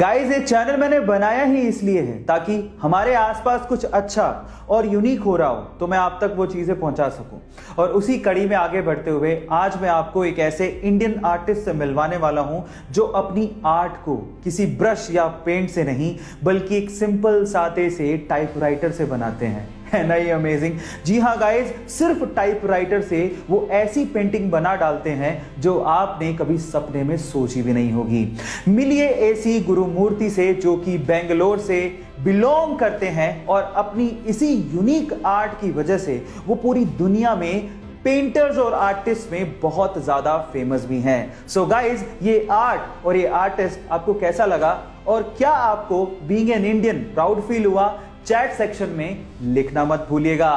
Guys, ये channel मैंने बनाया ही इसलिए है ताकि हमारे आसपास कुछ अच्छा और यूनिक हो रहा हो तो मैं आप तक वो चीजें पहुंचा सकूं। और उसी कड़ी में आगे बढ़ते हुए आज मैं आपको एक ऐसे इंडियन आर्टिस्ट से मिलवाने वाला हूं जो अपनी आर्ट को किसी ब्रश या पेंट से नहीं बल्कि एक सिंपल सादे से टाइपराइटर से बनाते हैं। है ना ये अमेजिंग? जी हाँ गाइज, सिर्फ टाइपराइटर से वो ऐसी पेंटिंग बना डालते हैं जो आपने कभी सपने में सोची भी नहीं होगी। मिलिए ऐसी गुरुमूर्ति से जो कि बेंगलोर से बिलोंग करते हैं और अपनी इसी यूनिक आर्ट की वजह से वो पूरी दुनिया में पेंटर्स और आर्टिस्ट में बहुत ज्यादा फेमस भी हैं। सो गाइज, ये आर्ट और ये आर्टिस्ट आपको कैसा लगा और क्या आपको being an Indian proud feel हुआ? चैट सेक्शन में लिखना मत भूलिएगा।